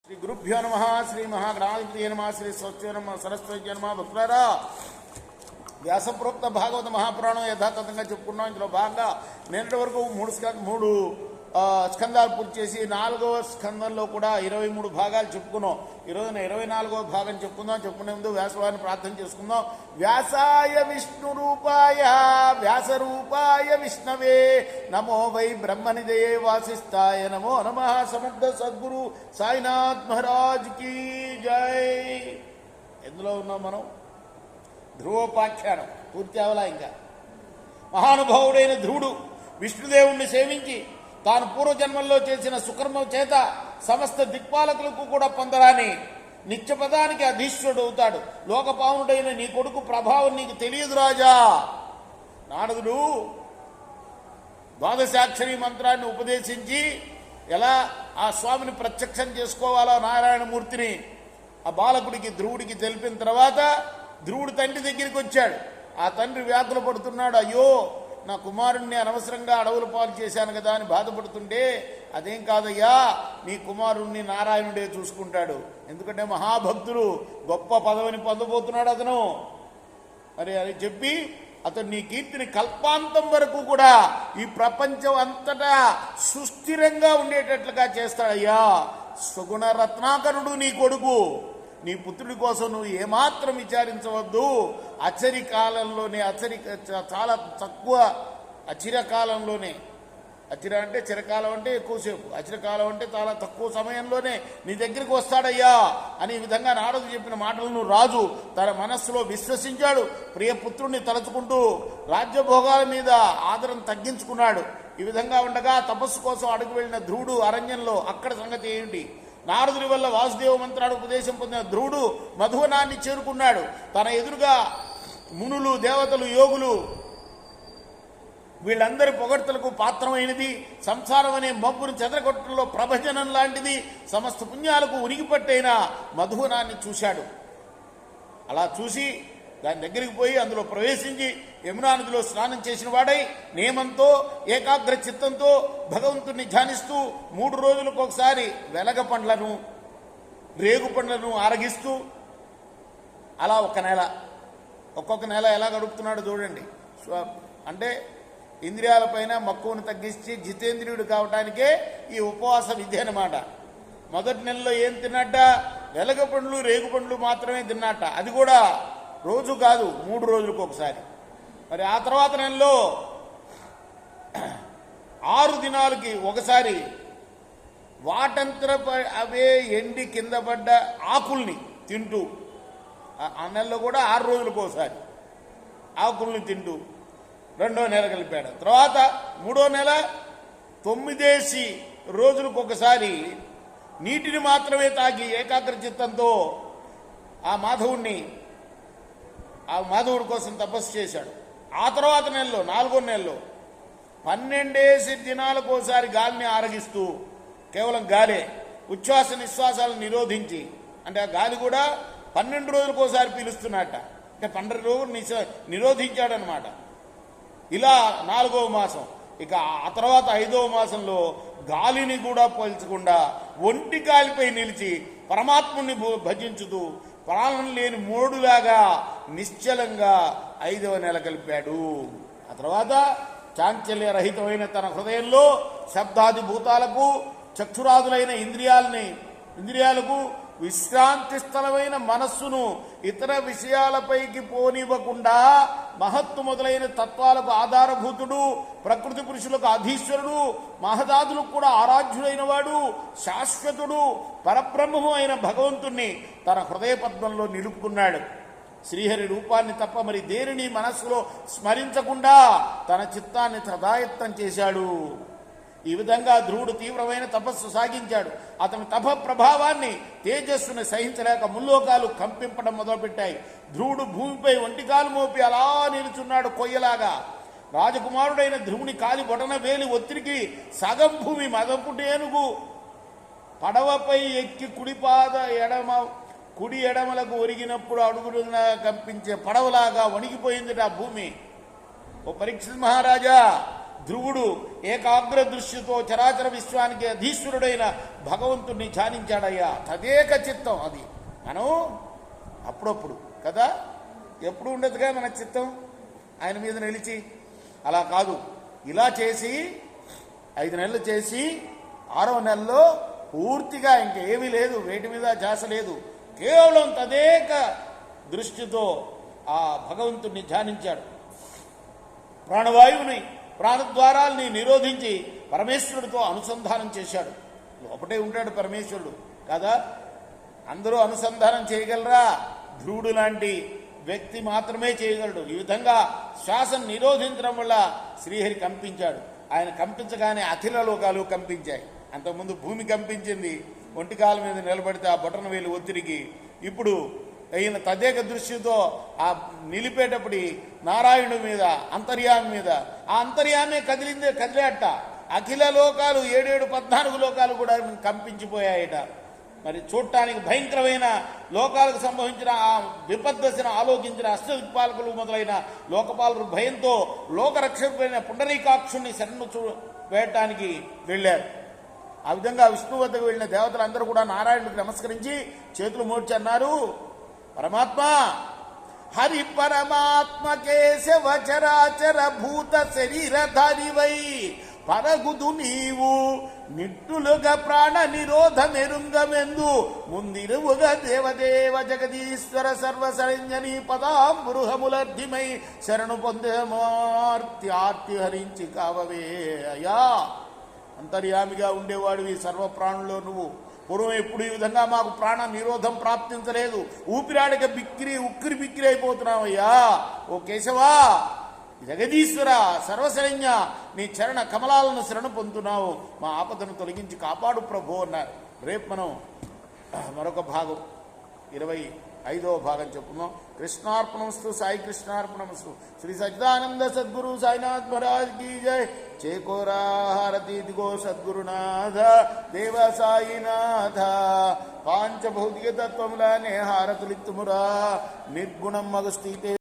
శ్రీ గురుభ్యో నమ. శ్రీ మహాగణాధిపతి నమ. శ్రీ స్వస్తి నమ. సరస్వతి నమ. భక్తులారా, వ్యాసప్రోక్త భాగవత మహాపురాణం యథాతథంగా చెప్పుకున్నాం. ఇందులో భాగంగా నిన్నటి వరకు మూడు స్కందాలు పూర్తి చేసి 4వ స్కందంలో కూడా 23 భాగాలు చెప్పుకున్నాం. ఈరోజున 24వ భాగం చెప్పుకునే ముందు వ్యాసవారిని ప్రార్థన చేసుకుందాం. వ్యాసాయ విష్ణు రూపాయ వ్యాస రూపాయ విష్ణవే నమో వై బ్రహ్మనిదయే వాసిస్తాయ నమో నమః. సమర్థ సద్గురు సాయినాథ్ మహారాజ్ కి జై. ఎందులో ఉన్నాం మనం? ధ్రువోపాఖ్యానం పూర్తి అవలా. ఇంకా మహానుభావుడైన ధ్రువుడు విష్ణుదేవుణ్ణి సేవించి తాను పూర్వజన్మల్లో చేసిన సుకర్మం చేత సమస్త దిక్పాలకులకు కూడా పొందరాని నిత్యపదానికి అధీశ్వరుడు అవుతాడు. లోకపావనుడైన నీ కొడుకు ప్రభావం నీకు తెలియదు రాజా. నారదుడు ద్వాదశాక్షరి మంత్రాన్ని ఉపదేశించి ఎలా ఆ స్వామిని ప్రత్యక్షం చేసుకోవాలో నారాయణమూర్తిని ఆ బాలకుడికి ధ్రువుడికి తెలిపిన తర్వాత ధ్రువుడు తండ్రి దగ్గరికి వచ్చాడు. ఆ తండ్రి వ్యాధులు పడుతున్నాడు. అయ్యో, నా కుమారుణ్ణి అనవసరంగా అడవుల పాలు చేశాను కదా అని బాధపడుతుంటే, అదేం కాదయ్యా, నీ కుమారుణ్ణి నారాయణుడే చూసుకుంటాడు. ఎందుకంటే మహాభక్తుడు, గొప్ప పదవిని పొందబోతున్నాడు అతను. మరి అని చెప్పి అతను నీ కీర్తిని కల్పాంతం వరకు కూడా ఈ ప్రపంచం అంతటా సుస్థిరంగా ఉండేటట్లుగా చేస్తాడయ్యా. సుగుణ రత్నాకరుడు నీ కొడుకు. నీ పుత్రుడి కోసం నువ్వు ఏమాత్రం విచారించవద్దు. అచరి కాలంలోనే, చాలా తక్కువ అచిరకాలంలోనే, అచిర అంటే చిరకాలం అంటే ఎక్కువసేపు, అచిరకాలం అంటే చాలా తక్కువ సమయంలోనే నీ దగ్గరికి వస్తాడయ్యా అని ఈ విధంగా నారదు చెప్పిన మాటలను రాజు తన మనస్సులో విశ్వసించాడు. ప్రియపుత్రుణ్ణి తలుచుకుంటూ రాజ్యభోగాల మీద ఆదరణ తగ్గించుకున్నాడు. ఈ విధంగా ఉండగా తపస్సు కోసం అడుగు వెళ్లిన ధ్రువుడు అరణ్యంలో అక్కడ సంగతి ఏమిటి? నారదుడి వల్ల వాసుదేవ మంత్రాడు ఉపదేశం పొందిన ధ్రువుడు మధువనాన్ని చేరుకున్నాడు. తన ఎదురుగా మునులు, దేవతలు, యోగులు వీళ్ళందరి పొగడ్తలకు పాత్రమైనది. సంసారం అనే మబ్బును చెదరగొట్టడంలో ప్రభజనం లాంటిది. సమస్త పుణ్యాలకు ఉనికిపట్టైన మధువనాన్ని చూశాడు. అలా చూసి దాని దగ్గరికి పోయి అందులో ప్రవేశించి యమునా నదిలో స్నానం చేసిన వాడై నియమంతో ఏకాగ్ర చిత్తంతో భగవంతుణ్ణి ధ్యానిస్తూ 3 రోజులకు ఒకసారి వెలగ పండ్లను, రేగు పండ్లను ఆరగిస్తూ అలా ఒక్కొక్క నెల ఎలా గడుపుతున్నాడో చూడండి. అంటే ఇంద్రియాలపైన మక్కువను తగ్గించి జితేంద్రియుడు కావటానికే ఈ ఉపవాస విద్య అన్నమాట. మొదటి నెలలో ఏం తిన్నట్ట? వెలగ పండ్లు, రేగు పండ్లు మాత్రమే తిన్నట్ట. అది కూడా రోజు కాదు, 3 రోజులకు ఒకసారి. మరి ఆ తర్వాత నెలలో 6 దినాలకి ఒకసారి వాటంతర అవే ఎండి కింద పడ్డ ఆకుల్ని తింటూ, ఆ నెలలో కూడా 6 రోజులకు ఒకసారి ఆకుల్ని తింటూ 2వ నెల కలిపాడు. తర్వాత 3వ నెల 9 రోజులకు ఒకసారి నీటిని మాత్రమే తాగి ఏకాగ్ర చిత్తంతో ఆ మాధవుడి కోసం తపస్సు చేశాడు. ఆ తర్వాత నెలలో 4వ నెలలో 12 దినాలకు ఒకసారి గాలిని ఆరగిస్తూ, కేవలం గాలే, ఉచ్ఛ్వాస నిశ్వాసాలను నిరోధించి, అంటే ఆ గాలి కూడా 12 రోజులకు ఒకసారి పీలుస్తున్నట్ట. అంటే 12 రోజులు నిరోధించాడనమాట. ఇలా 4వ మాసం. ఇక ఆ తర్వాత 5వ మాసంలో గాలిని కూడా పోల్చకుండా ఒంటి గాలిపై నిలిచి పరమాత్ముని భజించుతూ ప్రాణం లేని మోడులాగా నిశ్చలంగా 5వ నెల కలిపాడు. ఆ తర్వాత చాంచల్య రహితమైన తన హృదయంలో శబ్దాది భూతాలకు, చక్షురాదులైన ఇంద్రియాలకు విశ్రాంతి స్థలమైన మనస్సును ఇతర విషయాలపైకి పోనివ్వకుండా మహత్తు మొదలైన తత్వాలకు ఆధారభూతుడు, ప్రకృతి పురుషులకు అధీశ్వరుడు, మహదాదులకు కూడా ఆరాధ్యుడైన వాడు, శాశ్వతుడు, పరబ్రహ్మము అయిన భగవంతుణ్ణి తన హృదయ పద్మంలో నిలుపుకున్నాడు. శ్రీహరి రూపాన్ని తప్ప మరి దేనిని మనస్సులో స్మరించకుండా తన చిత్తాన్ని సదాయత్తం చేశాడు. ఈ విధంగా ధ్రువుడు తీవ్రమైన తపస్సు సాగించాడు. అతని తప ప్రభావాన్ని, తేజస్సును సహించలేక ముల్లోకాలు కంపింపడం మొదలుపెట్టాయి. ధ్రువుడు భూమిపై ఒంటికాలు మోపి అలా నిలుచున్నాడు కొయ్యలాగా. రాజకుమారుడైన ధ్రువుని కాలి బొటన వేలి ఒత్తిడికి సగం భూమి మదపుటి ఏనుగు పడవపై ఎక్కి కుడి ఎడమలకు ఒరిగినప్పుడు అడుగుడుగా కంపించే పడవలాగా వణిగిపోయింది ఆ భూమి. ఓ పరీక్షిత్ మహారాజా, ధ్రువుడు ఏకాగ్ర దృష్టితో చరాచర విశ్వానికి అధీశ్వరుడైన భగవంతుణ్ణి ధ్యానించాడయ్యా. తదేక చిత్తం. అది మనం అప్పుడప్పుడు కదా, ఎప్పుడు ఉండదుగా మన చిత్తం ఆయన మీద నిలిచి. అలా కాదు, ఇలా చేసి 5 నెలలు చేసి 6వ నెలలో పూర్తిగా ఇంకేమీ లేదు, వేటి మీద ధ్యాస లేదు, కేవలం తదేక దృష్టితో ఆ భగవంతుణ్ణి ధ్యానించాడు. ప్రాణవాయువుని ప్రాణద్వారాల్ని నిరోధించి పరమేశ్వరుడితో అనుసంధానం చేశాడు. లోపటే ఉంటాడు పరమేశ్వరుడు కదా, అందరూ అనుసంధానం చేయగలరా? ధ్రువుడు లాంటి వ్యక్తి మాత్రమే చేయగలడు. ఈ విధంగా శ్వాసను నిరోధించడం వల్ల శ్రీహరి కంపించాడు. ఆయన కంపించగానే అఖిల లోకాలు కంపించాయి. అంతకుముందు భూమి కంపించింది, ఒంటికాల మీద నిలబడితే ఆ బొటన వేలు ఒత్తిడికి. ఇప్పుడు అయిన తదేక దృష్టితో ఆ నిలిపేటప్పుడు నారాయణుడి మీద, అంతర్యామి మీద, ఆ అంతర్యామే కదిలేట. అఖిల లోకాలు 7 14 లోకాలు కూడా కంపించిపోయాయట. మరి చూడటానికి భయంకరమైన లోకాలకు సంభవించిన ఆ విపద్దశను ఆలోకించిన అష్టదిక్పాలకులు మొదలైన లోకపాలకులు భయంతో లోకరక్షకుడైన పుండరీకాక్షుణ్ణి శరణు వేయటానికి వెళ్ళారు. ఆ విధంగా విష్ణు వద్దకు వెళ్ళిన దేవతలందరూ కూడా నారాయణుడికి నమస్కరించి చేతులు మోడ్చి అన్నారు, పరమాత్మ, హరి పరమాత్మ కేశవ చరాచర భూత శరీరధారివై పరగుదు నీవు నిట్టులుగా ప్రాణ నిరోధ మెరుంగమెందు ముందిరువుగా దేవదేవ జగదీశ్వర సర్వశరణ్యని పదాంబృహములర్ధిమై శరణు పొందేమార్తి హరించి కావవే. అయ్యా, అంతర్యామిగా ఉండేవాడివి సర్వప్రాణుల్లో నువ్వు. పూర్వం ఎప్పుడు ఈ విధంగా మాకు ప్రాణ నిరోధం ప్రాప్తించలేదు. ఊపిరాడక ఉక్కిరి బిక్కిరి అయిపోతున్నావయ్యా. ఓ కేశవా, జగదీశ్వర సర్వశరణ్య, నీ చరణ కమలాలను శరణు పొందుతున్నావు, మా ఆపదను తొలగించి కాపాడు ప్రభు అన్నారు. రేపు మనం మరొక భాగం 25వ భాగం చెప్పుకుందాం. కృష్ణార్పణమస్తు, సాయి కృష్ణార్పణమస్తు. శ్రీ సచ్చిదానంద సద్గురు సాయినాథ్ మహారాజ్ की जय. చేకోరా హారతి దిగో సద్గురునాథ దేవ సాయినాథ. పాంచభౌతిక తత్వములనే హారతులిత్తుమురా నిర్గుణం మగ స్థితే